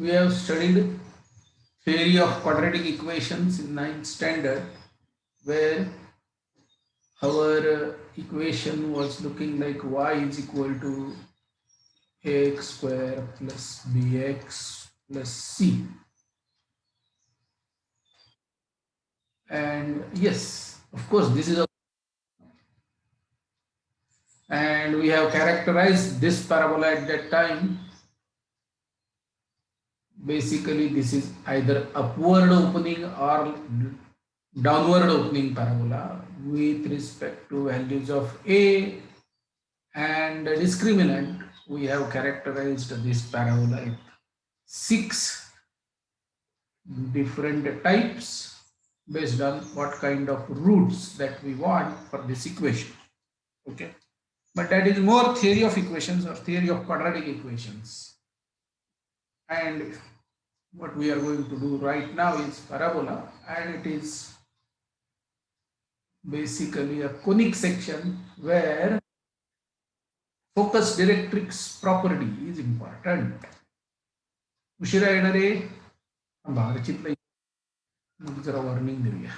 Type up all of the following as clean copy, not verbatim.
We have studied theory of quadratic equations in ninth standard, where our equation was looking like y is equal to ax square plus bx plus c. And yes, of course, this is a, and we have characterized this parabola at that time. Basically, this is either upward opening or downward opening parabola with respect to values of a and discriminant. We have characterized this parabola with 6 different types based on what kind of roots that we want for this equation. Okay, but that is more theory of equations or theory of quadratic equations. And what we are going to do right now is parabola, and it is basically a conic section where focus directrix property is important. उशिरा येणारे भारचितलं मग जरा warning देऊया.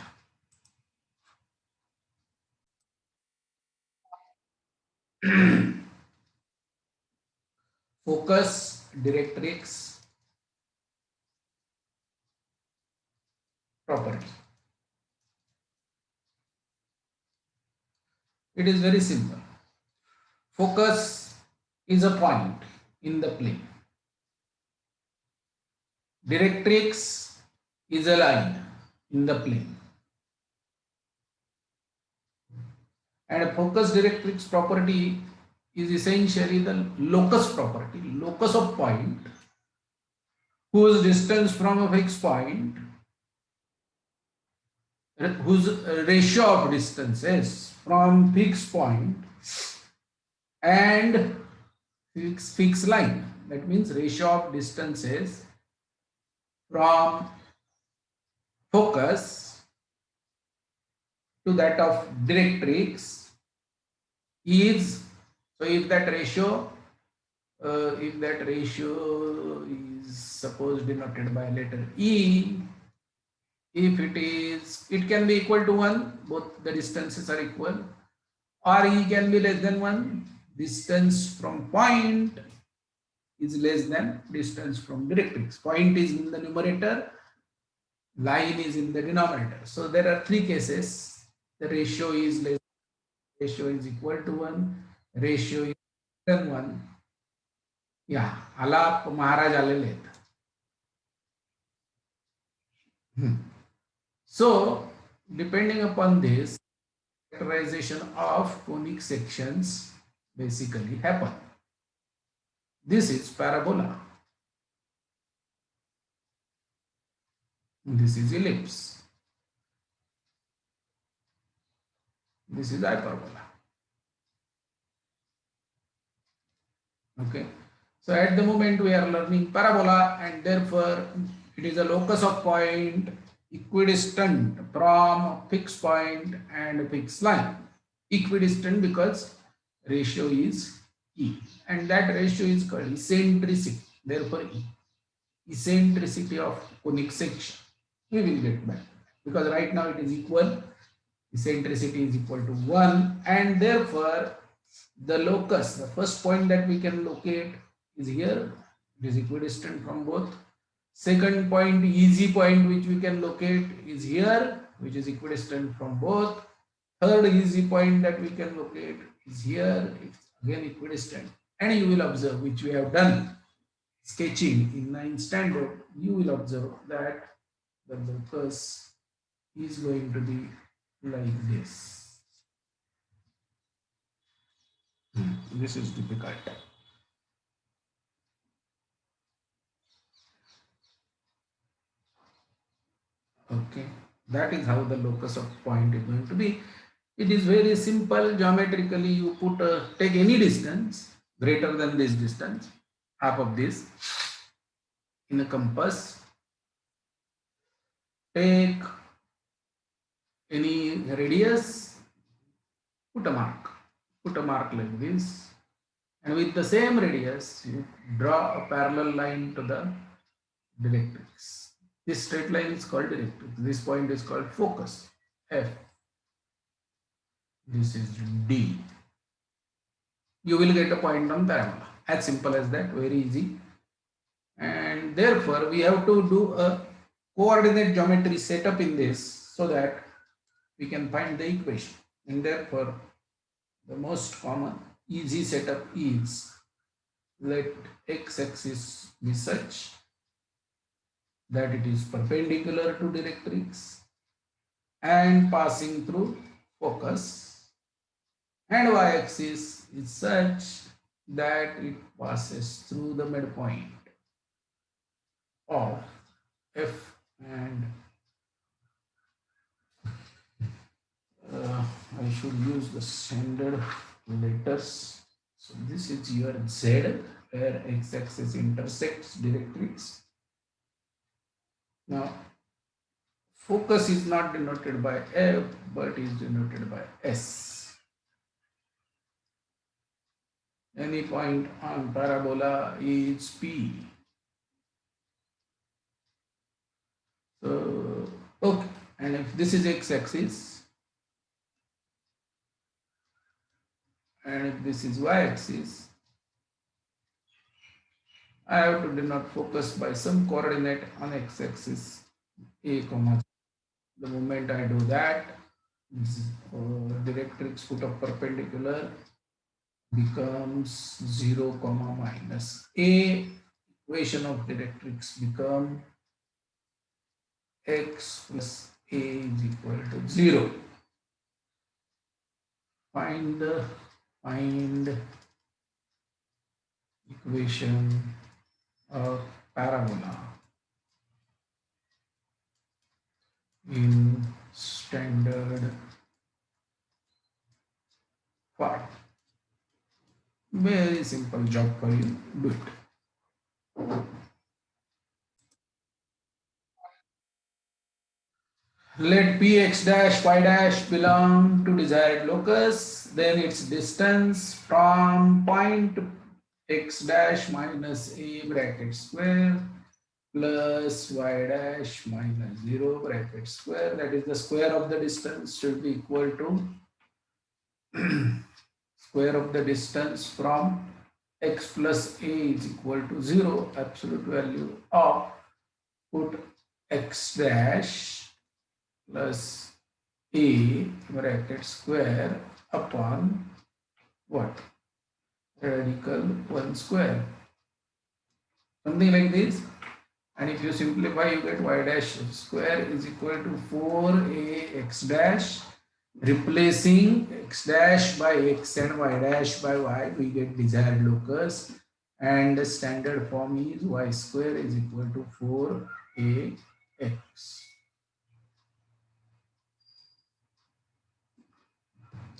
Focus directrix property. It is very simple. Focus is a point in the plane. Directrix is a line in the plane. And a focus directrix property is essentially the locus property, locus of point, whose distance from a fixed point, whose ratio of distances from fixed point and fixed line. That means ratio of distances from focus to that of directrix is, so if that ratio is suppose denoted by letter E, if it can be equal to 1, both the distances are equal, or E can be less than 1, distance from point is less than distance from directrix. Point is in the numerator, line is in the denominator. So there are 3 cases. The ratio is less, ratio is equal to 1, ratio is less than 1. Yeah, Alap Maharaj alele. So depending upon this, characterization of conic sections basically happen. This is parabola. This is ellipse. This is hyperbola. Okay. So at the moment we are learning parabola, and therefore it is a locus of point equidistant from fixed point and fixed line. Equidistant because ratio is E, and that ratio is called eccentricity. Therefore E, eccentricity of conic section. We will get back because right now it is equal. Eccentricity is equal to 1, and therefore the locus, the first point that we can locate is here. It is equidistant from both. Second point, easy point, which we can locate is here, which is equidistant from both. Third easy point that we can locate is here. It's again equidistant. And you will observe, which we have done sketching in 9th standard, you will observe that the locus is going to be like this. This is difficult. Okay, that is how the locus of point is going to be. It is very simple. Geometrically, you put take any distance greater than this distance, half of this, in a compass. Take any radius, put a mark like this, and with the same radius, you draw a parallel line to the directrix. This straight line is called directrix. This point is called focus, F. This is D. You will get a point on parabola. As simple as that, very easy. And therefore, we have to do a coordinate geometry setup in this so that we can find the equation. And therefore, the most common easy setup is, let x-axis be such that it is perpendicular to directrix and passing through focus, and y-axis is such that it passes through the midpoint of F and I should use the standard letters. So this is your Z, where x-axis intersects directrix. Now, focus is not denoted by F, but is denoted by S. Any point on parabola is P. So, okay, and if this is x-axis, and if this is y-axis, I have to denote focus by some coordinate on x-axis, a comma. The moment I do that, directrix put up perpendicular becomes 0 comma minus a. Equation of directrix become x plus a is equal to 0. Find equation of parabola in standard form. Very simple job for you. Do it. Let px dash y dash belong to desired locus, then its distance from point x dash minus a bracket square plus y dash minus 0 bracket square, that is the square of the distance, should be equal to square of the distance from x plus a is equal to 0, absolute value of, put x dash plus a bracket square upon what? Radical 1 square. Something like this. And if you simplify, you get y dash square is equal to 4a x dash. Replacing x dash by x and y dash by y, we get desired locus. And the standard form is y square is equal to 4ax.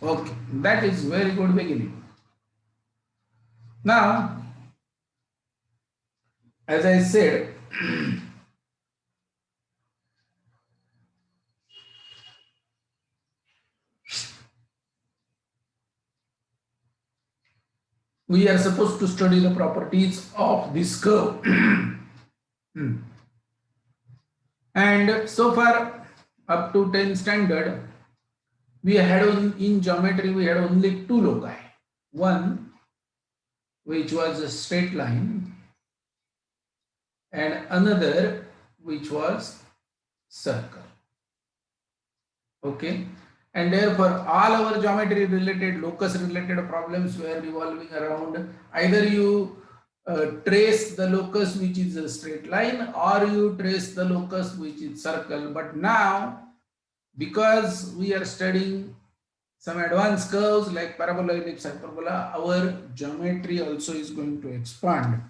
Okay, that is very good beginning. Now, as I said, we are supposed to study the properties of this curve. And so far, up to 10 standard, we had in geometry, we had only two loci. One, which was a straight line, and another, which was circle. Okay. And therefore, all our geometry related, locus related problems were revolving around either you trace the locus which is a straight line, or you trace the locus which is circle. But now, because we are studying some advanced curves like parabola, ellipse, hyperbola, our geometry also is going to expand.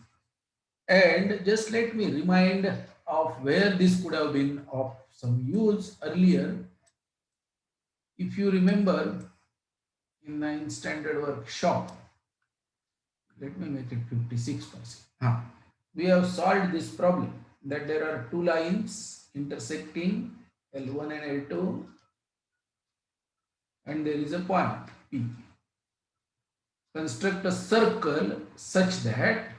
And just let me remind of where this could have been of some use earlier. If you remember, in 9th standard workshop, let me make it 56%. We have solved this problem that there are two lines intersecting L1 and L2, and there is a point P. Construct a circle such that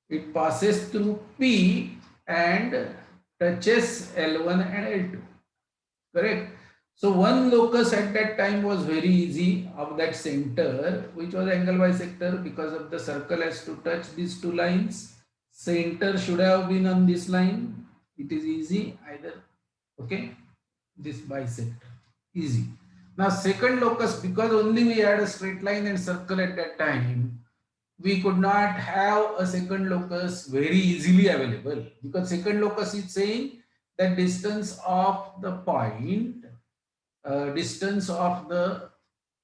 It passes through P and touches L1 and L2. Correct? So one locus at that time was very easy of that center, which was angle bisector, because of the circle has to touch these two lines. Center should have been on this line. It is easy either. Okay, this bisector, easy. Now second locus, because only we had a straight line and circle at that time, we could not have a second locus very easily available, because second locus is saying the distance of the point, distance of the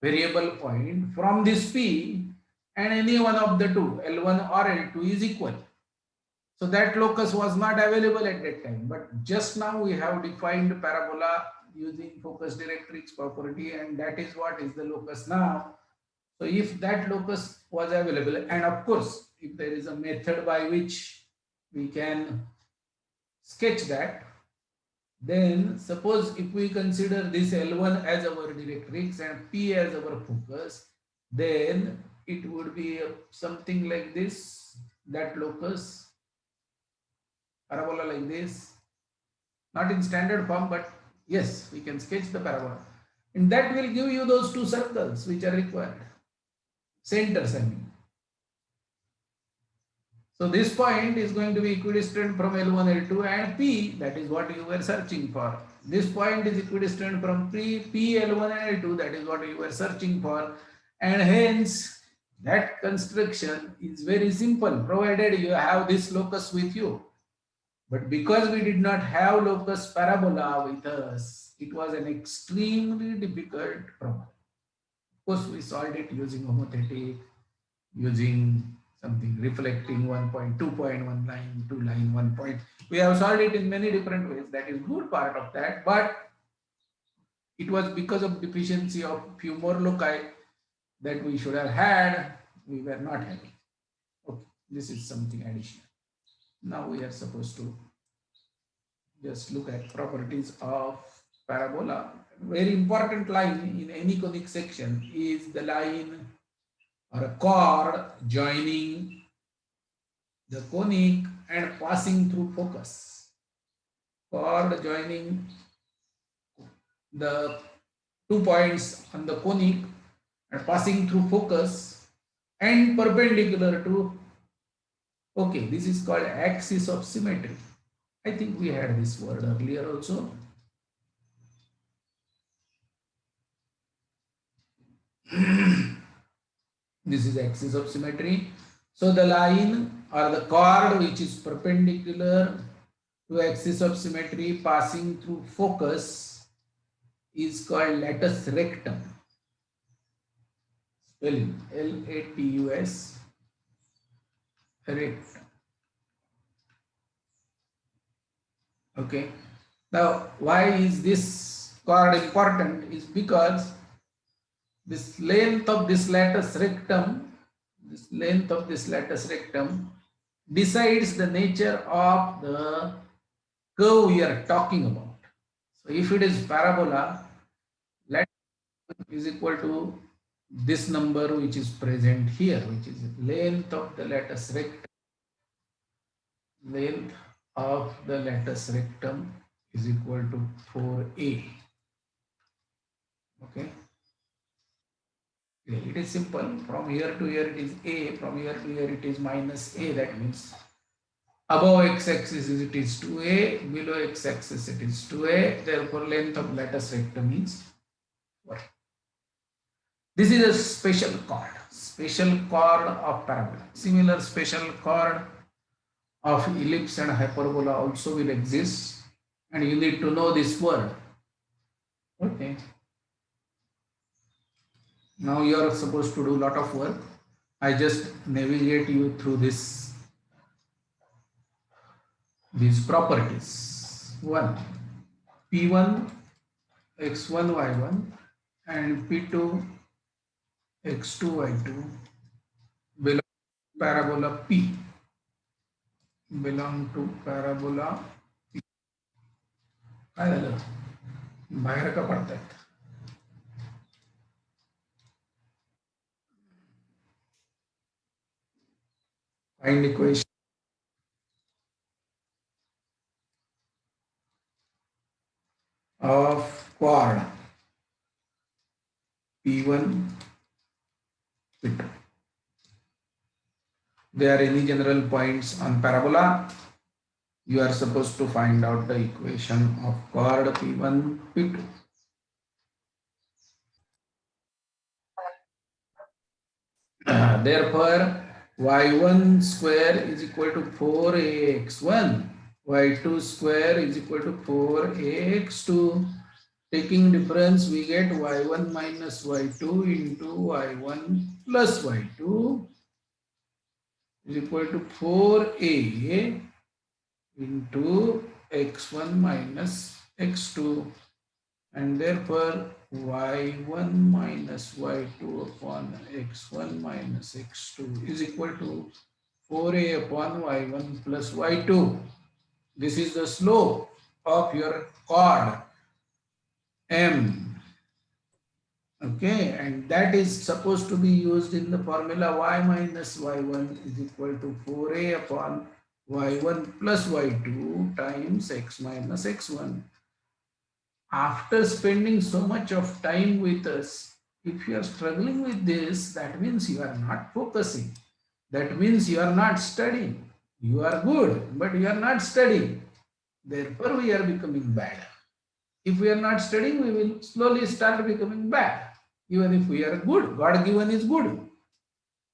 variable point from this P, and any one of the two, L1 or L2, is equal. So that locus was not available at that time, but just now we have defined parabola using focus directrix property, and that is what is the locus now. So if that locus was available, and of course, if there is a method by which we can sketch that, then suppose if we consider this L1 as our directrix and P as our focus, then it would be something like this, that locus, parabola like this, not in standard form, but yes, we can sketch the parabola. And that will give you those two circles which are required, centers I mean. So this point is going to be equidistant from L1, L2 and P, that is what you were searching for. This point is equidistant from P, L1 and L2, that is what you were searching for. And hence, that construction is very simple, provided you have this locus with you. But because we did not have locus parabola with us, it was an extremely difficult problem. Of course, we solved it using homothetic, using something reflecting 1 point, 2 point, 1 line, 2 line, 1 point. We have solved it in many different ways. That is good part of that, but it was because of deficiency of few more loci that we should have had, we were not having. Okay, this is something additional. Now we are supposed to just look at properties of parabola. Very important line in any conic section is the line or a chord joining the conic and passing through focus. Chord joining the 2 points on the conic and passing through focus and perpendicular to, okay, this is called axis of symmetry. I think we had this word earlier also. This is axis of symmetry. So the line or the chord which is perpendicular to axis of symmetry passing through focus is called latus rectum. Spelling Latus rectum. Okay. Now, why is this chord important? Is because this length of this latus rectum, decides the nature of the curve we are talking about. So if it is parabola, latus is equal to this number which is present here, which is length of the latus rectum. Length of the latus rectum is equal to 4a. Okay. It is simple. From here to here it is a, from here to here it is minus a. That means above x-axis it is 2a, below x-axis it is 2a. Therefore, length of latus rectum is 4. This is a special chord of parabola. Similar special chord of ellipse and hyperbola also will exist, and you need to know this word. Okay. Now you are supposed to do a lot of work. I just navigate you through these properties. 1, P1 x1 y1 and P2 x2 y2 belong to parabola P. Belong to parabola P. काय झालं बाहेर का पडतात find equation of chord P1, P2. There are any general points on parabola. You are supposed to find out the equation of chord P1, P2. Therefore, y1 square is equal to 4ax1, y2 square is equal to 4ax2. Taking difference, we get y1 minus y2 into y1 plus y2 is equal to 4a into x1 minus x2, and therefore y1 minus y2 upon x1 minus x2 is equal to 4a upon y1 plus y2. This is the slope of your chord M. Okay, and that is supposed to be used in the formula y minus y1 is equal to 4a upon y1 plus y2 times x minus x1. After spending so much of time with us, if you are struggling with this, that means you are not focusing. That means you are not studying. You are good, but you are not studying. Therefore, we are becoming bad. If we are not studying, we will slowly start becoming bad. Even if we are good, God given is good.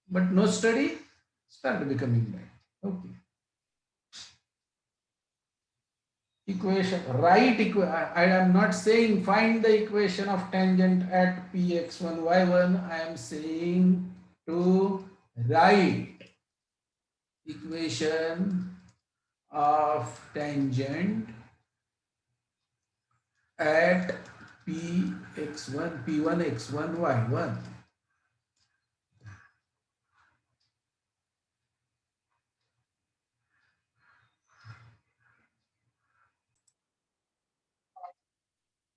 But no study, start becoming bad. Okay. Equation, I am not saying find the equation of tangent at px1 y1. I am saying to write equation of tangent at p1 x1 y1.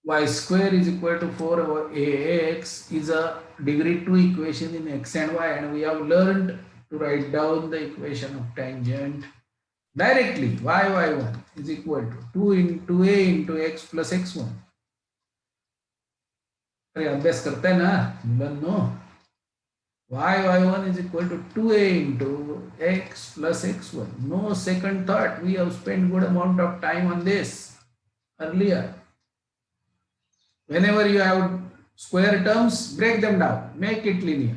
Y square is equal to 4 over ax is a degree 2 equation in x and y, and we have learned to write down the equation of tangent directly. Y1 is equal to 2 into a into x plus x1. अरे अभ्यास करते हैं ना मुलांनो. y1 is equal to 2a into x plus x1. No second thought. We have spent good amount of time on this earlier. Whenever you have square terms, break them down, make it linear.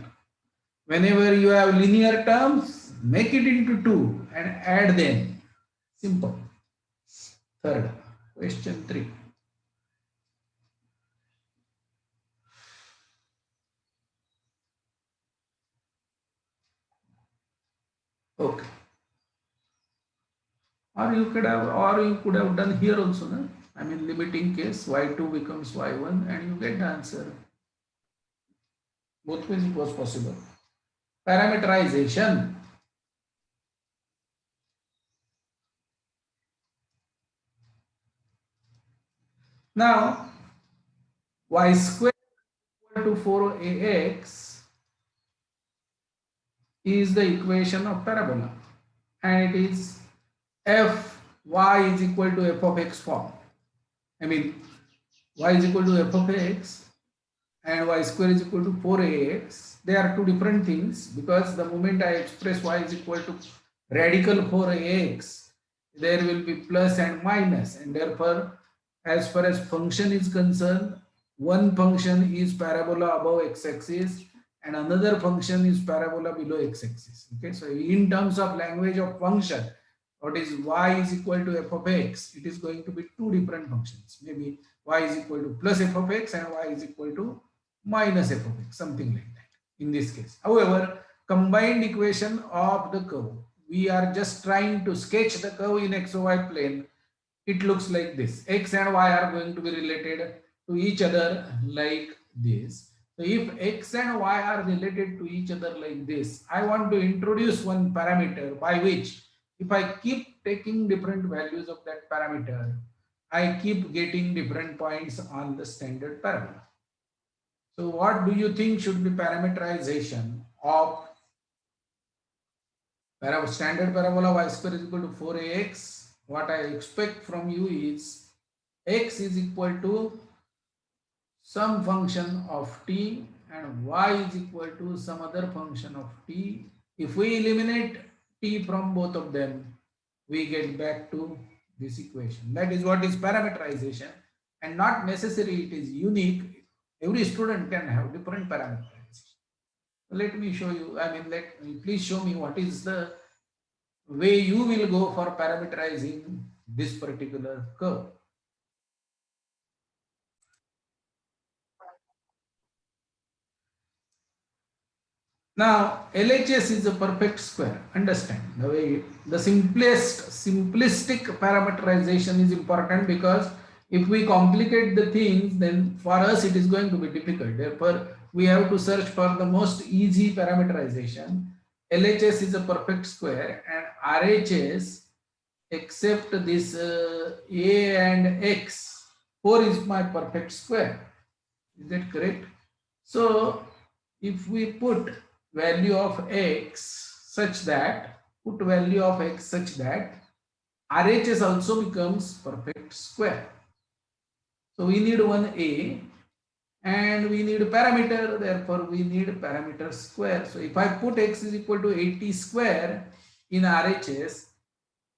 Whenever you have linear terms, make it into 2 and add them. Simple. Third, question 3. Okay. Or you could have done here also, no? I mean, limiting case, y2 becomes y1 and you get the answer. Both ways it was possible. Parameterization. Now, y square equal to 4ax is the equation of parabola, and it is f y is equal to f of x form. I mean, y is equal to f of x and y square is equal to 4ax. They are two different things, because the moment I express y is equal to radical 4ax, there will be plus and minus, and therefore, as far as function is concerned, one function is parabola above x-axis and another function is parabola below x-axis. Okay, so in terms of language of function, what is y is equal to f of x, it is going to be two different functions. Maybe y is equal to plus f of x and y is equal to minus f of x, something like that in this case. However, combined equation of the curve, we are just trying to sketch the curve in xy plane. It looks like this. X and y are going to be related to each other like this. So if x and y are related to each other like this, I want to introduce one parameter by which, if I keep taking different values of that parameter, I keep getting different points on the standard parabola. So what do you think should be parameterization of standard parabola y square is equal to 4ax? What I expect from you is x is equal to some function of t and y is equal to some other function of t. If we eliminate t from both of them, we get back to this equation. That is what is parameterization, and not necessary it is unique. Every student can have different parameterization. Let me show you, please show me what is the way you will go for parameterizing this particular curve. Now, LHS is a perfect square. Understand the way the simplistic parameterization is important, because if we complicate the things, then for us it is going to be difficult. Therefore, we have to search for the most easy parameterization. LHS is a perfect square, and RHS, except this A and X, 4 is my perfect square. Is that correct? So, if we put value of x such that, RHS also becomes perfect square. So we need one A and we need a parameter, therefore we need parameter square. So if I put x is equal to 80 square in RHS,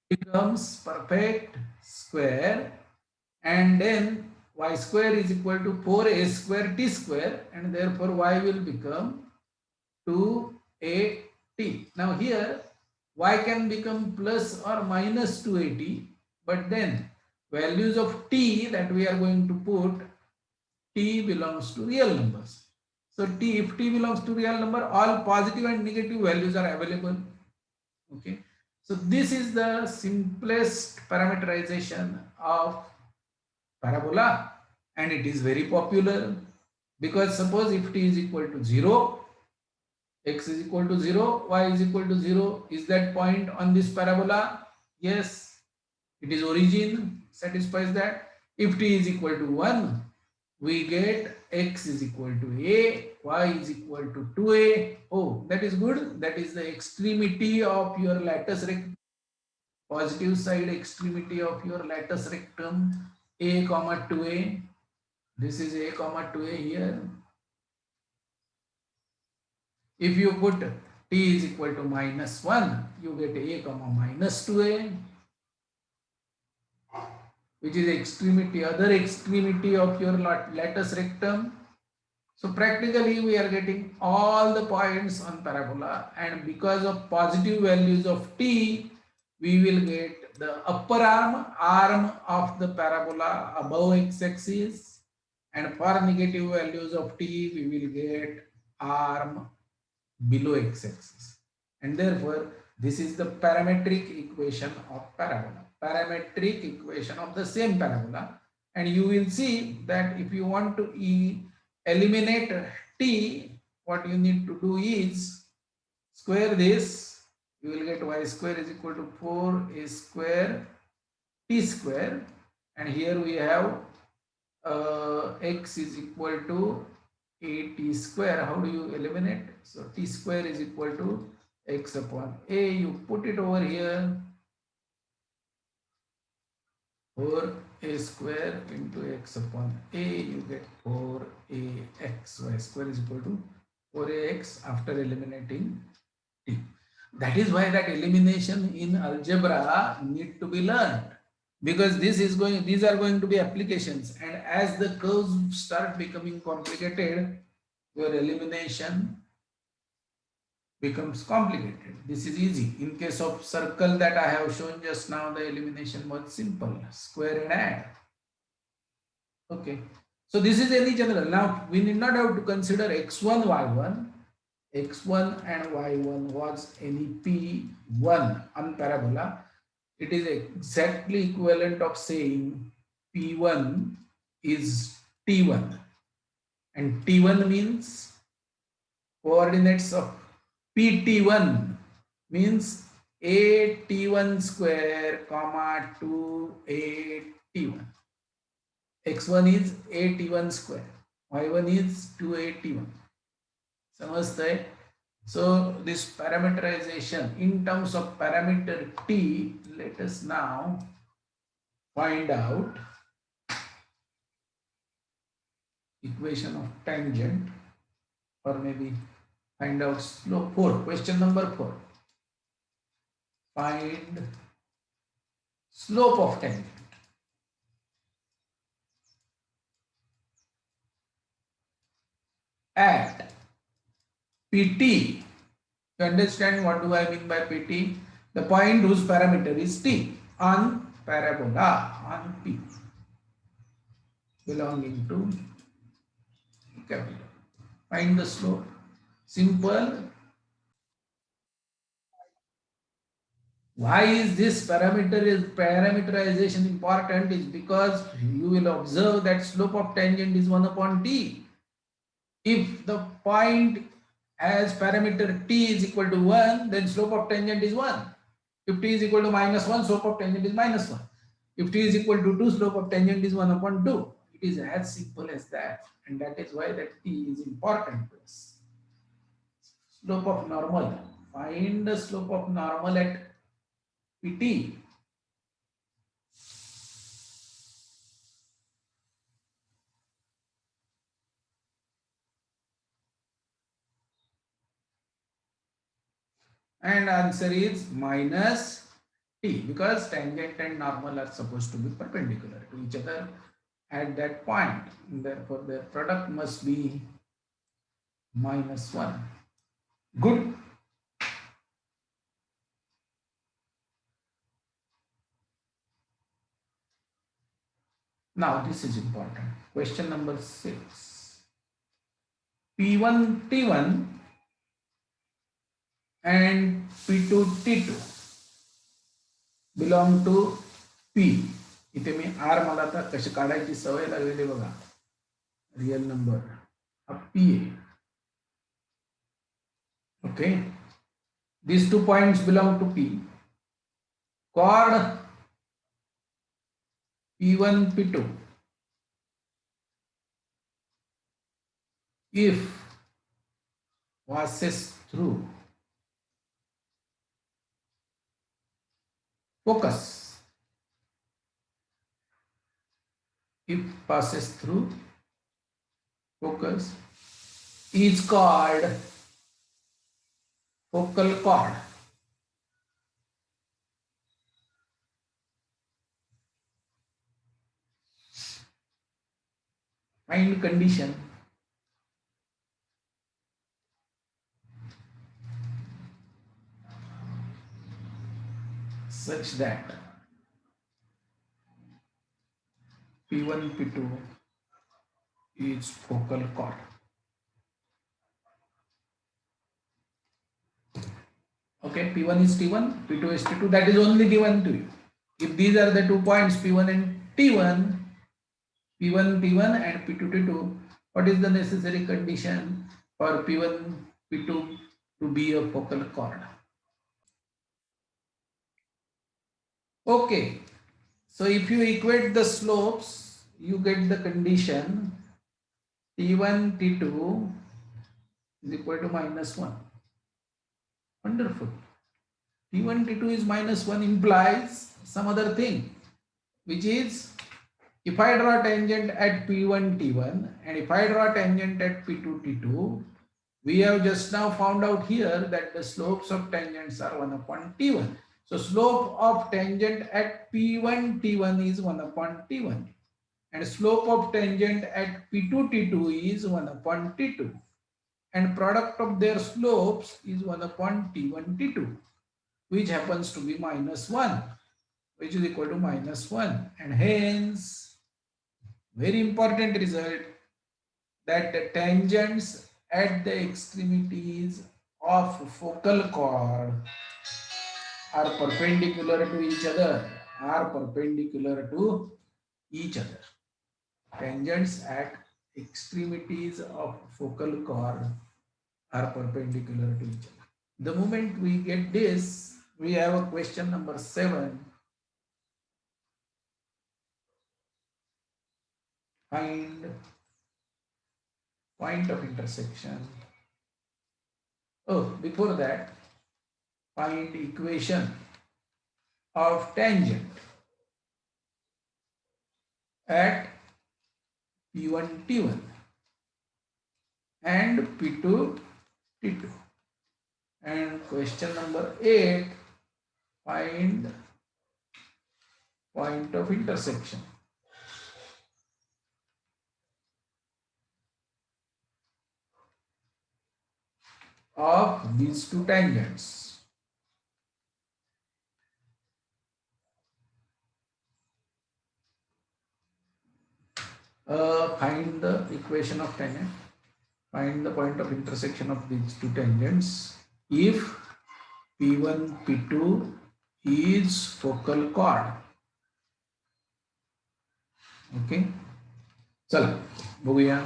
it becomes perfect square, and then y square is equal to 4a square t square, and therefore y will become 2at. Now here y can become plus or minus 2at, but then values of t that we are going to put, t belongs to real numbers. So if t belongs to real number, all positive and negative values are available. Okay. So this is the simplest parameterization of parabola, and it is very popular, because suppose if t is equal to 0, x is equal to 0, y is equal to 0, is that point on this parabola? Yes, it is origin, satisfies that. If t is equal to 1, we get x is equal to a, y is equal to 2a. Oh, that is good. That is the extremity of your lattice rectum, positive side extremity of your lattice rectum, a comma 2a. This is a comma 2a here. If you put t is equal to minus 1, you get a comma minus 2a, which is extremity, other extremity of your lattice rectum. So practically we are getting all the points on parabola, and because of positive values of t, we will get the upper arm of the parabola above x-axis, and for negative values of t, we will get arm below x-axis, and therefore this is the parametric equation of parabola, parametric equation of the same parabola. And you will see that if you want to eliminate t, what you need to do is square this, you will get y square is equal to 4a square t square, and here we have x is equal to a t square. How do you eliminate? So t square is equal to x upon a. You put it over here. 4a square into x upon a. You get 4ax. Y square is equal to 4ax after eliminating t. That is why that elimination in algebra need to be learned, because these are going to be applications, and as the curves start becoming complicated, your elimination becomes complicated. This is easy. In case of circle that I have shown just now, the elimination was simple, square and add. Okay, so this is any general. Now we need not have to consider x1 y1. x1 and y1 was any p1 on parabola. It is exactly equivalent of saying p1 is t1, and t1 means coordinates of pt1 means a t1 square comma 2a t1. x1 is a t1 square, y1 is 2a t1. समझते हैं? So this parameterization in terms of parameter t, let us now find out equation of tangent, or maybe find out slope. 4, question number 4. Find slope of tangent at PT. You understand what do I mean by PT? The point whose parameter is T on parabola on P belonging to capital. Find the slope. Simple. Why is this parameterization important? Is because you will observe that slope of tangent is 1 upon T. If the point has parameter T is equal to 1, then slope of tangent is 1. If T is equal to -1, slope of tangent is -1. If T is equal to 2, slope of tangent is 1 upon 2. It is as simple as that. And that is why that T is important to us. Slope of normal. Find the slope of normal at PT. And answer is minus T, because tangent and normal are supposed to be perpendicular to each other at that point. And therefore, their product must be -1. Good. Now, this is important. Question number 6. P1 T1 and P2 T2 belong to P. इथे मी R मला आता कशी काढायची सवय लागलेली बघा. Real number हा P आहे. Okay. These 2 points belong to P. Chord P1 P2 if passes through focus, if passes through focus, is called focal chord. Find condition such that P1 P2 is focal chord. Okay, P1 is T1, P2 is T2, that is only given to you. If these are the 2 points P1 and T1, P1 T1 and P2 T2, what is the necessary condition for P1 P2 to be a focal chord? Okay, so if you equate the slopes, you get the condition T1 T2 is equal to -1. Wonderful. T1 T2 is -1 implies some other thing, which is if I draw tangent at P1 T1 and if I draw tangent at P2 T2, we have just now found out here that the slopes of tangents are 1 upon T1. So slope of tangent at P1 T1 is 1 upon T1 and slope of tangent at P2 T2 is 1 upon T2 and product of their slopes is 1 upon T1 T2, which happens to be -1, which is equal to -1, and hence very important result that the tangents at the extremities of focal chord are perpendicular to each other, Tangents at extremities of focal chord are perpendicular to each other. The moment we get this, we have a question number 7. Find point of intersection. Oh, before that, find equation of tangent at P1 T1. and P2, T2. And question number 8, find point of intersection of these two tangents. Find the equation of tangent. Find the point of intersection of these two tangents if P1, P2 is focal chord. Okay. चला बघूया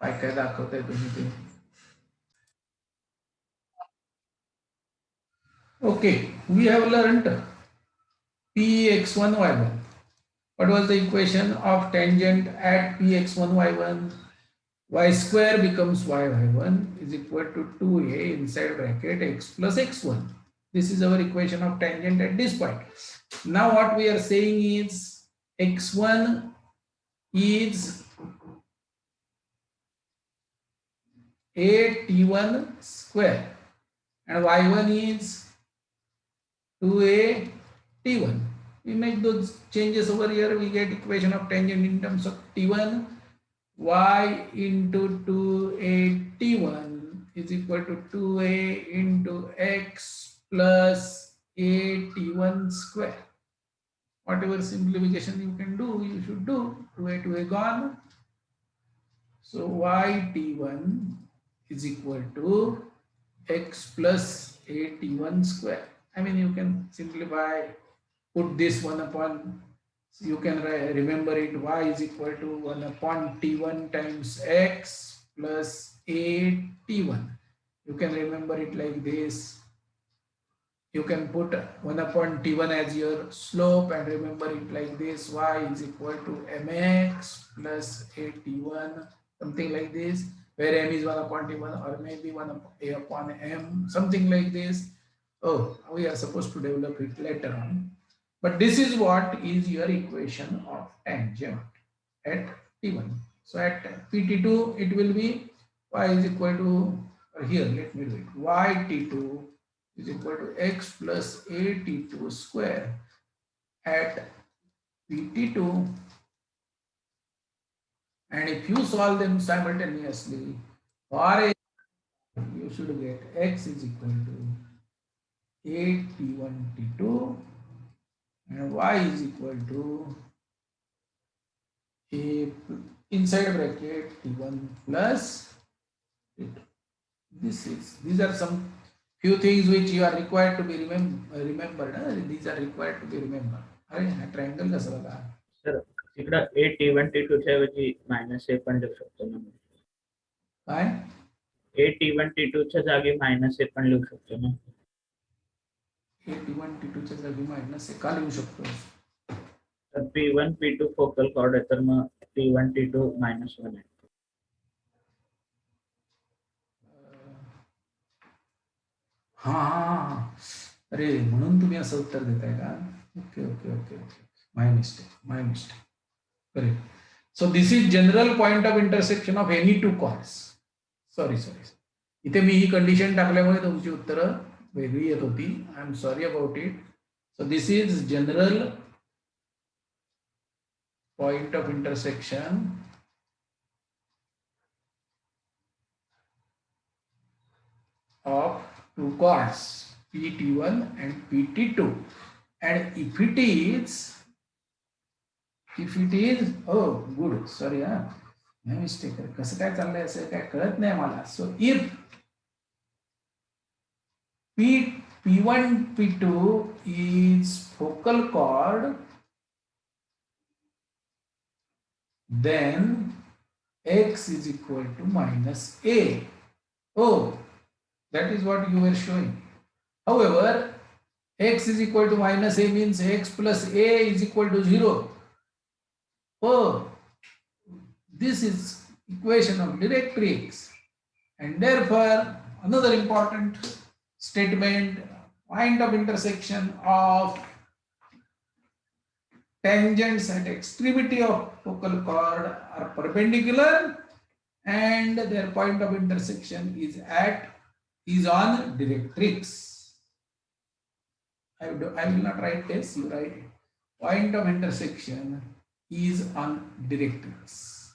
काय काय दाखवताय तुम्ही ते. Okay, we have learned Px1 y1. What was the equation of tangent at Px1 y1? Y square becomes y1 is equal to 2a inside bracket x plus x1. This is our equation of tangent at this point. Now what we are saying is x1 is a t1 square and y1 is 2a t1. We make those changes over here. We get equation of tangent in terms of t1. Y into 2a t1 is equal to 2a into x plus a t1 square. Whatever simplification you can do, you should do. 2a 2a gone. So y t1 is equal to x plus a t1 square. I mean, you can simplify, put this 1 upon, you can remember it, y is equal to 1 upon t1 times x plus a t1. You can remember it like this. You can put 1 upon t1 as your slope and remember it like this, y is equal to mx plus a t1, something like this, where m is 1 upon t1 or maybe 1 upon a upon m, something like this. Oh, we are supposed to develop it later on. But this is what is your equation of tangent at T1. So at PT2, it will be y is equal to, here, let me do it, y T2 is equal to x plus a T2 square at PT2. And if you solve them simultaneously, for a, you should get x is equal to a T1 T2 and y is equal to a inside bracket t1 plus t2. These are some few things which you are required to be remembered. These are required to be remembered. अरे हा triangle कसा बघा sir तिकडं ए T1 T2 च्या ऐवजी minus ए पण लिहू शकतो ना. काय ए T1 T2 च्या जागी मायनस ए पण लिहू शकतो ना. ए t1 t2 च्या जागी मायनस ए का लिहू शकतो. तर P1 P2 फोकल कॉर्ड आहे तर मग T1 T2 -1 आहे. हा अरे म्हणून तुम्ही असं उत्तर देताय का. Okay okay okay okay my mistake correct. So this is general point of intersection of any two chords. Sorry इथे मी ही कंडिशन टाकल्यामुळे तुमची उत्तरं वेगळी येत होती. I am sorry about it. So this is general point of intersection of two chords PT1 and PT2, and if it is oh good sorry my mistake कसं काय चाललंय असं काय कळत नाही मला. So if P1 P2 is focal chord, then x is equal to minus a. Oh, that is what you were showing. However, x is equal to minus a means x plus a is equal to 0. Oh, this is equation of directrix, and therefore another important statement, point of intersection of tangents at extremity of focal chord are perpendicular and their point of intersection is on directrix. I will not write this, you write it. Point of intersection is on directrix.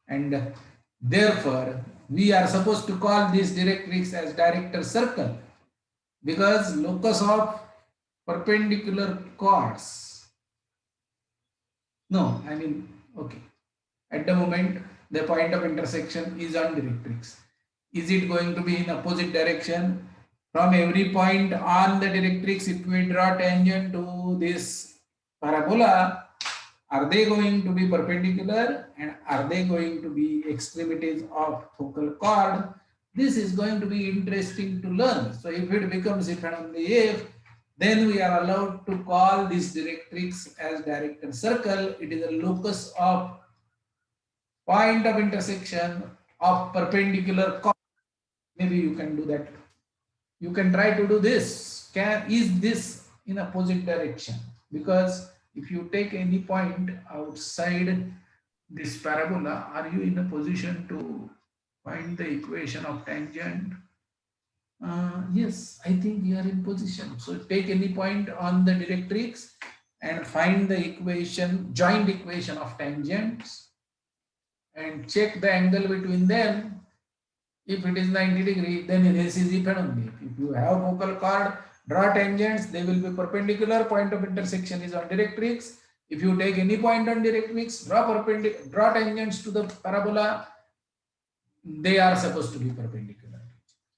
And therefore, we are supposed to call this directrix as director circle because locus of perpendicular chords. No, I mean, okay. At the moment, the point of intersection is on directrix. Is it going to be in opposite direction? From every point on the directrix, if we draw tangent to this parabola, are they going to be perpendicular and are they going to be extremities of focal chord? This is going to be interesting to learn. So if it becomes if and only if, then we are allowed to call this directrix as director circle. It is a locus of point of intersection of perpendicular chord. Maybe you can do that. You can try to do this. Is this in opposite direction? Because if you take any point outside this parabola, are you in a position to find the equation of tangent? Yes, I think you are in position. So take any point on the directrix and find the equation, joint equation of tangents, and check the angle between them. If it is 90 degree, then this is if and only. If you have focal chord, draw tangents, they will be perpendicular. Point of intersection is on directrix. If you take any point on directrix, draw tangents to the parabola, they are supposed to be perpendicular.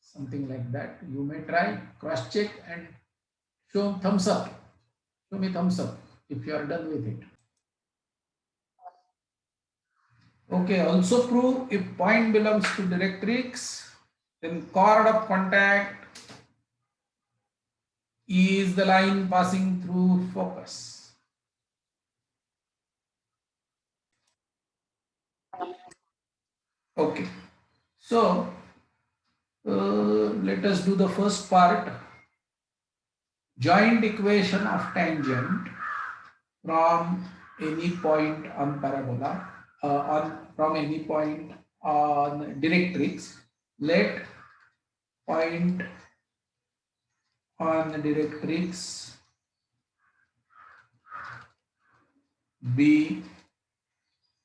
Something like that. You may try, cross check and show thumbs up. Show me thumbs up if you are done with it. Okay, also prove if point belongs to directrix, then chord of contact is the line passing through focus. Okay, so let us do the first part. Joint equation of tangent from any point on parabola, from any point on directrix. Let point on directrix be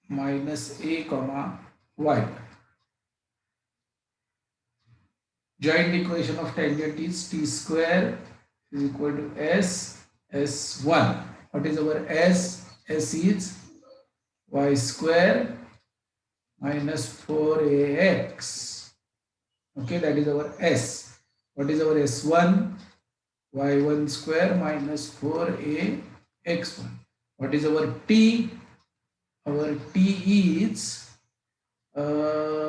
minus a comma y. Joint equation of tangent is t square is equal to s1. What is our s? S is y square minus 4ax. Okay, that is our s. What is our s1? y1 square minus 4ax1. What is our t? Our t is y1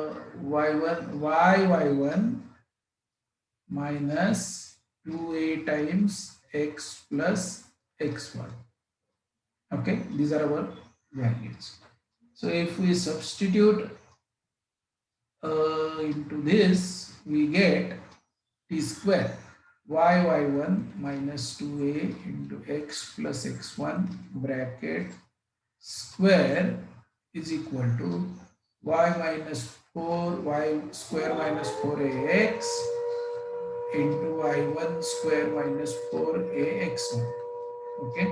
minus 2a times x plus x1. Okay, these are our values. So if we substitute into this, we get t square y1 minus 2a into x plus x1 bracket square is equal to y minus 4y square minus 4ax into y1 square minus 4ax1. Okay,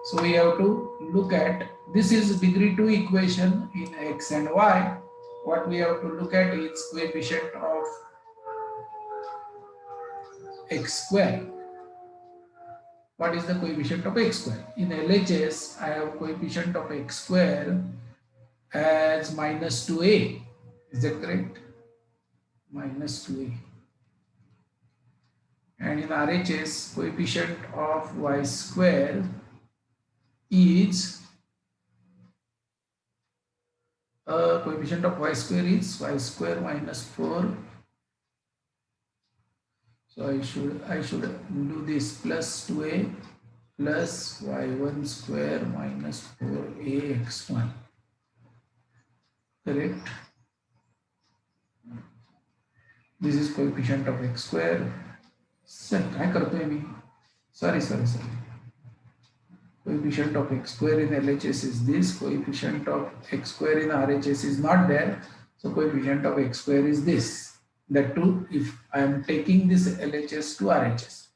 so we have to look at, this is degree 2 equation in x and y. What we have to look at is coefficient of x square. What is the coefficient of x square? In LHS, I have coefficient of x square as minus 2a. Is that correct? Minus 2a. And in RHS, coefficient of y square is coefficient of y square is y square minus 4. So I should do this plus 2a plus y1 square minus 4ax1. Correct? This is coefficient of x square. Sir, काय करतोय मी? Sorry. Coefficient of x square in LHS is this. Coefficient of x square in RHS is not there. So coefficient of x square is this. That too, if I am taking this LHS to RHS.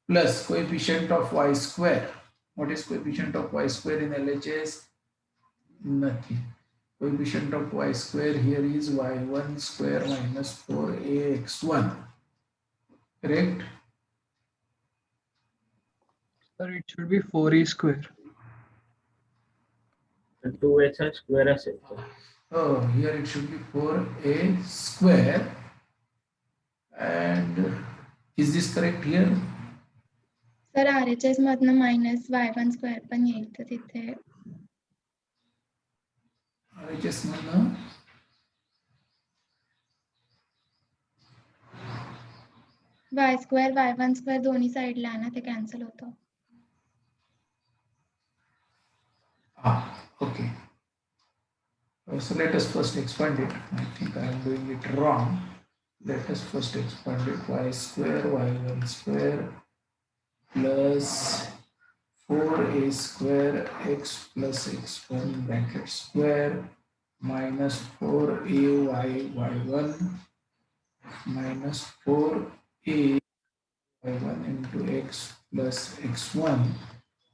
Plus coefficient of y square. What is coefficient of y square in LHS? Nothing. Coefficient of y square here is y1 square minus 4ax1. Correct? Sir, it should be 4a square. 2h square असेल. Oh, here it should be 4a square. And is this correct here? Sir RHS मधनं minus y1 square पण येईल तर तिथे RHS मधनं y square y1 square दोन्ही साईडला आहे ना ते कॅन्सल होतं. Okay. So let us first expand it. I think I am doing it wrong. Let us first expand it. Y square y1 square plus 4a square x plus x1 bracket square minus 4ay y1 minus 4a y1 into x plus x1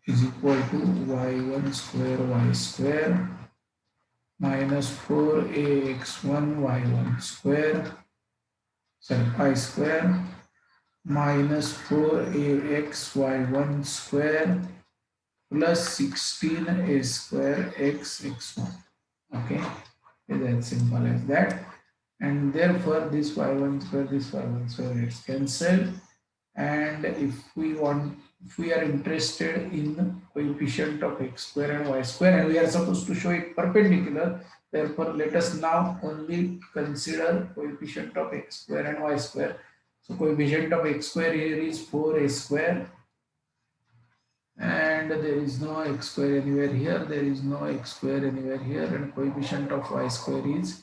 is equal to y1 square y square minus 4ax1 y1 square, sorry, y square minus 4ax y1 square plus 16a square x x1. Okay, it's as simple as that. And therefore this y1 square, this y1 square is cancelled. And if we are interested in coefficient of x square and y square, and we are supposed to show it perpendicular, therefore let us now only consider coefficient of x square and y square. So coefficient of x square here is 4a square, and there is no x square anywhere here, there is no x square anywhere here, and coefficient of y square is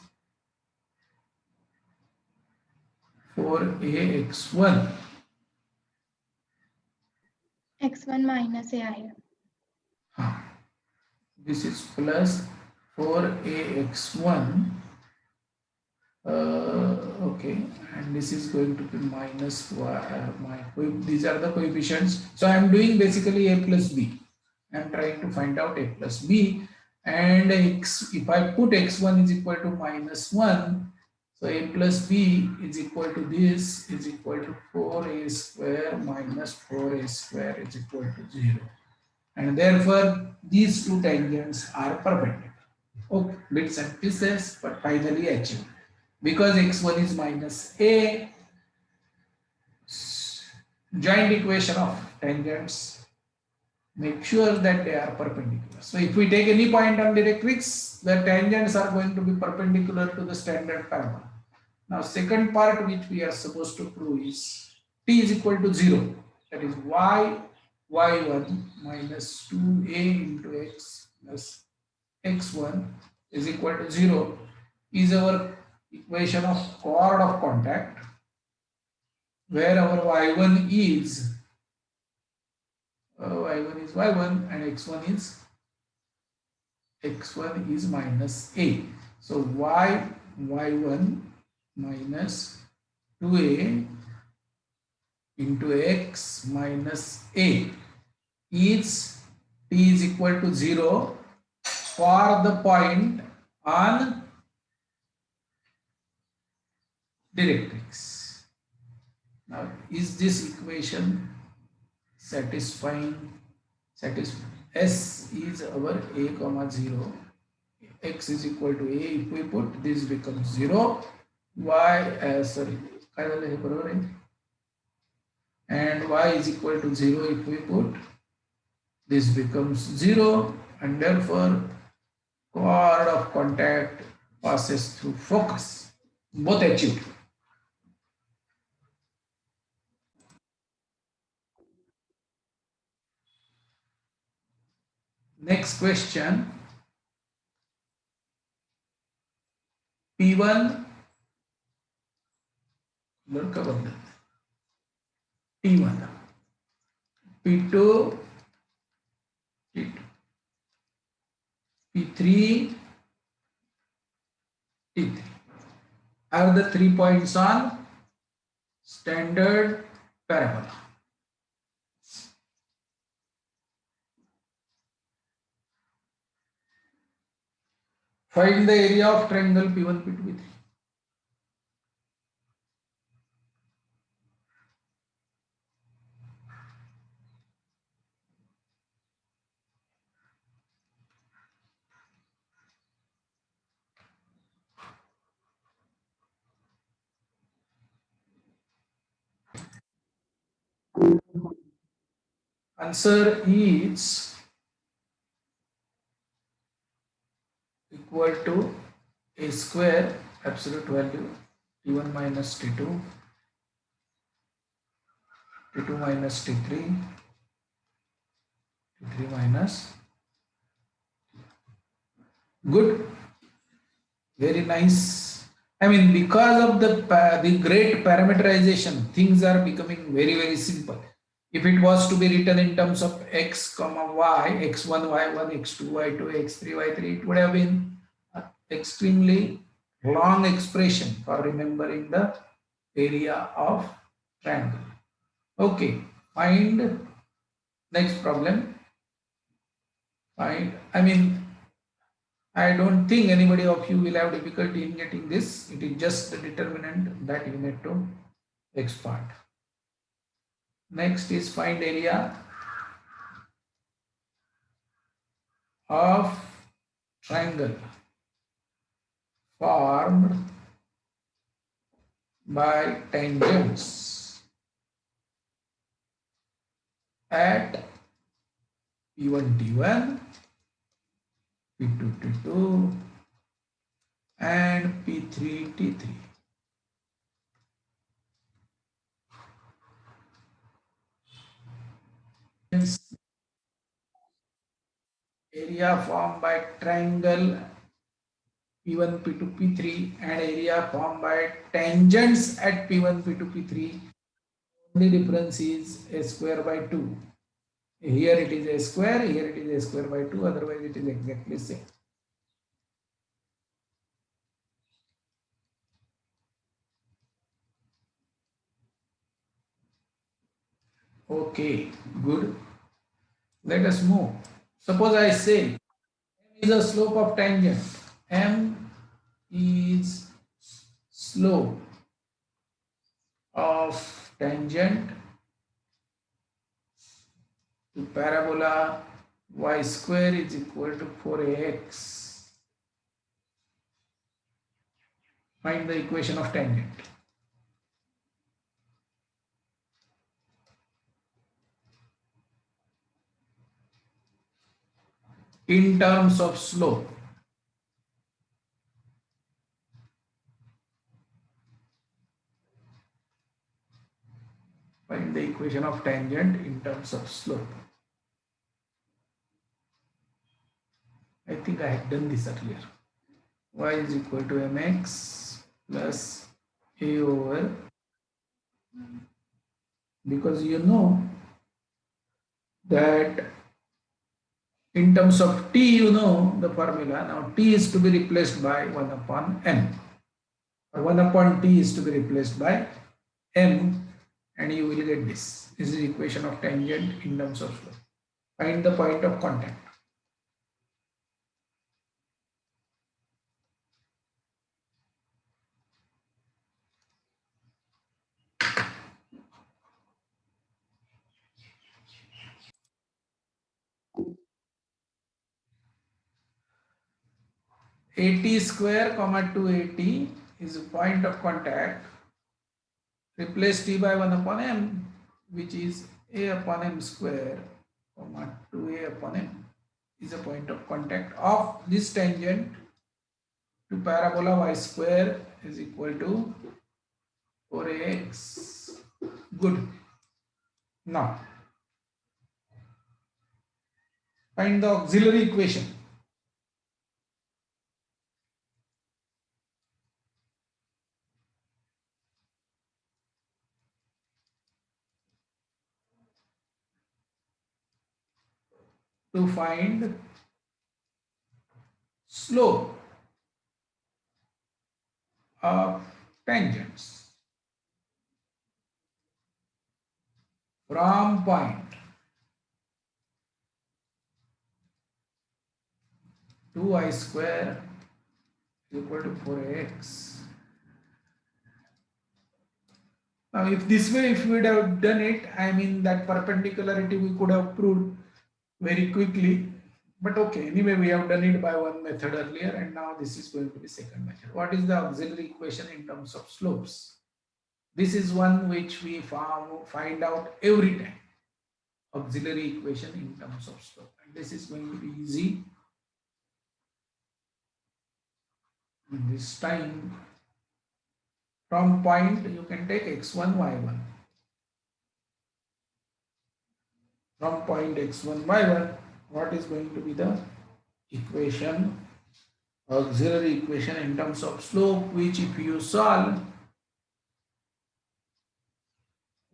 4ax1. x1 minus a आहे. This is plus 4ax1. Okay, and this is going to be minus these are the coefficients. So I am doing basically a plus b. I am trying to find out a plus b, and if I put x1 is equal to minus 1, so a plus b is equal to this is equal to 4a square minus 4a square is equal to 0. And therefore these two tangents are perpendicular. Okay, bits and pieces, but finally achieved. Because x1 is minus a, joint equation of tangents, make sure that they are perpendicular. So if we take any point on directrix, the tangents are going to be perpendicular to the standard parabola. Now second part which we are supposed to prove is t is equal to 0. That is y1 minus 2a into x plus x1 is equal to 0 is our equation of chord of contact, where our y1 is y1 and x1 is minus a. So y1 minus 2a into x minus a is t is equal to 0 for the point on directrix. Now, is this equation satisfying? S is our a comma 0. X is equal to a. If we put this becomes 0. And y is equal to 0. If we put this becomes 0, and therefore chord of contact passes through focus. Both achieved. Next question. P1 T1, P2 P3, T3 are the 3 points on standard parabola. Find the area of triangle P1, P2, P3. Answer is equal to a square absolute value T1 minus T2, T2 minus T3, T3 minus. Good, very nice. I mean, because of the great parameterization, things are becoming very simple. If it was to be written in terms of x comma y, x1 y1, x2 y2, x3 y3, it would have been an extremely long expression for remembering the area of triangle. Okay, find next problem. Find, I don't think anybody of you will have difficulty in getting this. It is just the determinant that you need to expand. Next is find area of triangle formed by tangents at P1 T1, P2 T2 and P3 T3. Area formed by triangle P1, P2, P3 and area formed by tangents at P1, P2, P3. Only difference is a square by 2. Here it is a square, here it is a square by 2, otherwise it is exactly same. Okay, good. Let us move. Suppose I say m is a slope of tangent. M is slope of tangent to parabola y square is equal to 4ax. Find the equation of tangent. In terms of slope. Find the equation of tangent in terms of slope. I think I had done this earlier. Y is equal to mx plus a over, because you know that in terms of t, you know the formula. Now t is to be replaced by 1 upon m, or 1 upon t is to be replaced by m, and you will get this. This is the equation of tangent in terms of slope. Find the point of contact. AT square comma 2AT is a point of contact. Replace t by 1 upon m, which is a upon m square comma 2a upon m is a point of contact of this tangent to parabola y square is equal to 4ax. Good. Now find the auxiliary equation. To find slope of tangents from point 2y square is equal to 4x. Now, if this way, if we would have done it, I mean that perpendicularity we could have proved very quickly. But okay, anyway, we have done it by one method earlier, and now this is going to be second method. What is the auxiliary equation in terms of slopes? This is one which we find out every time. Auxiliary equation in terms of slope, and this is going to be easy. And this time, from point you can take x1, y1. From point x1, y1, what is going to be the equation, auxiliary equation in terms of slope, which if you solve,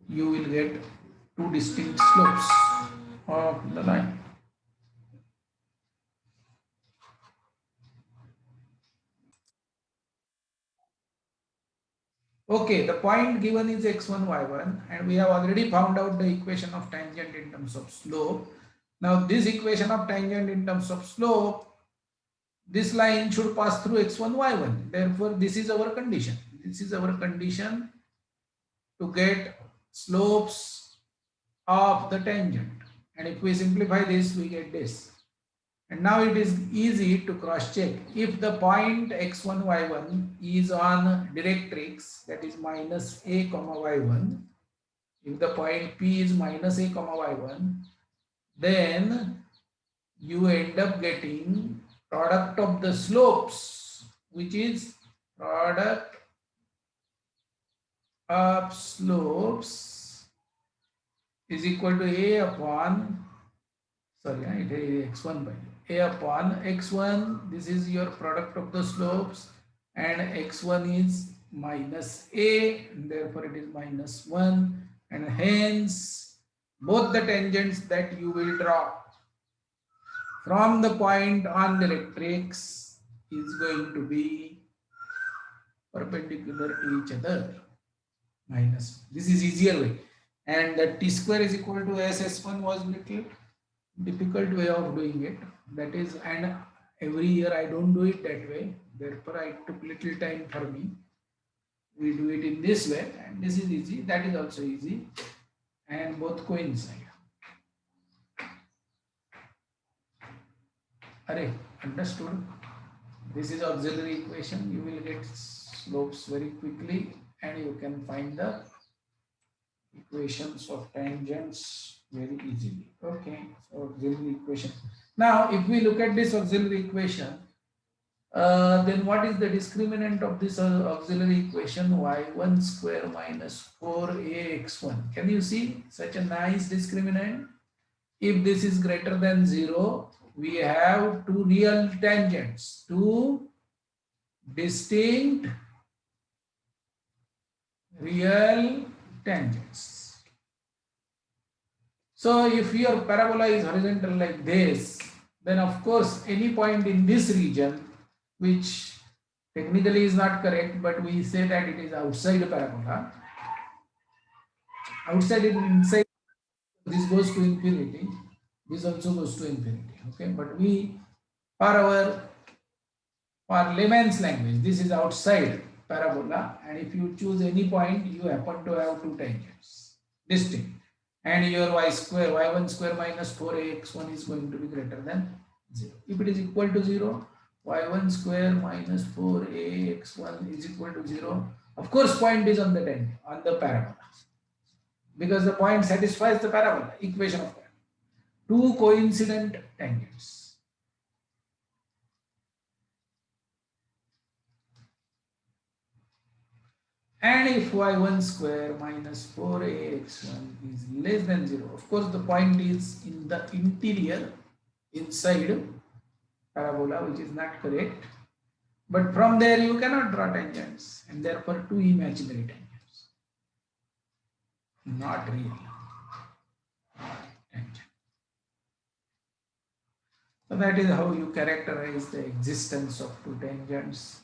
you will get two distinct slopes of the line. Okay, the point given is x1, y1, and we have already found out the equation of tangent in terms of slope. Now, this equation of tangent in terms of slope, this line should pass through x1, y1. Therefore, this is our condition. This is our condition to get slopes of the tangent. And if we simplify this, we get this. And now it is easy to cross check. If the point x1, y1 is on directrix, that is minus a comma y1, if the point P is minus a comma y1, then you end up getting product of the slopes, which is product of slopes is equal to a upon, sorry, it is x1 by a upon x1. This is your product of the slopes, and x1 is minus a, and therefore it is minus 1, and hence both the tangents that you will draw from the point on directrix is going to be perpendicular to each other. Minus, this is easier way, and the t square is equal to s1 was little difficult way of doing it. That is, and every year I don't do it that way, therefore I took little time for me. We do it in this way, and this is easy, that is also easy, and both coincide. Array, understood? This is auxiliary equation. You will get slopes very quickly, and you can find the equations of tangents very easily. Okay, so auxiliary equation. Now, if we look at this auxiliary equation, then what is the discriminant of this auxiliary equation? Y1 square minus 4ax1. Can you see such a nice discriminant? If this is greater than 0, we have two real tangents, two distinct real tangents. So if your parabola is horizontal like this, then of course any point in this region, which technically is not correct, but we say that it is outside the parabola. Outside it, inside, this goes to infinity. This also goes to infinity. Okay, but we, for layman's language, this is outside parabola, and if you choose any point, you happen to have two tangents distinct, and your y square, y1 square minus 4ax1 is going to be greater than 0. If it is equal to 0, y1 square minus 4ax1 is equal to 0. Of course, point is on the tangent, on the parabola, because the point satisfies the parabola equation of parabola. Two coincident tangents. And if y1 square minus 4ax1 is less than 0, of course the point is in the interior, inside parabola, which is not correct. But from there you cannot draw tangents, and therefore two imaginary tangents. Not real tangent. So that is how you characterize the existence of two tangents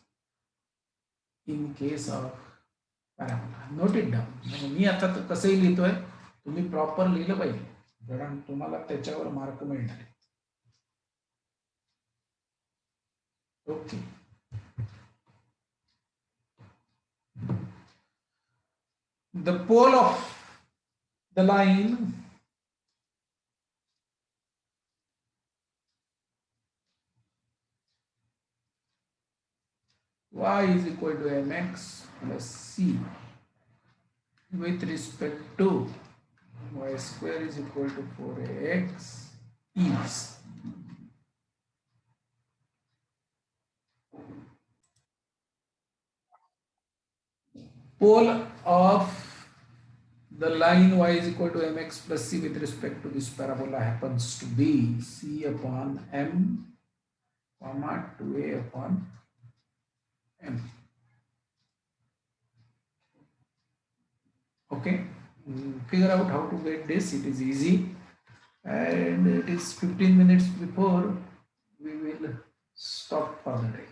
in case of parabola. Note it down. म्हणजे मी आता कसंही लिहितोय, तुम्ही proper लिहिलं पाहिजे, कारण तुम्हाला त्याच्यावर मार्क मिळणार आहे. Okay. The pole of the line y is equal to mx plus c with respect to y square is equal to 4ax is pole of the line y is equal to mx plus c with respect to this parabola happens to be c upon m comma 2a upon m. Okay, figure out how to get this. It is easy, and it is 15 minutes before we will stop for the day.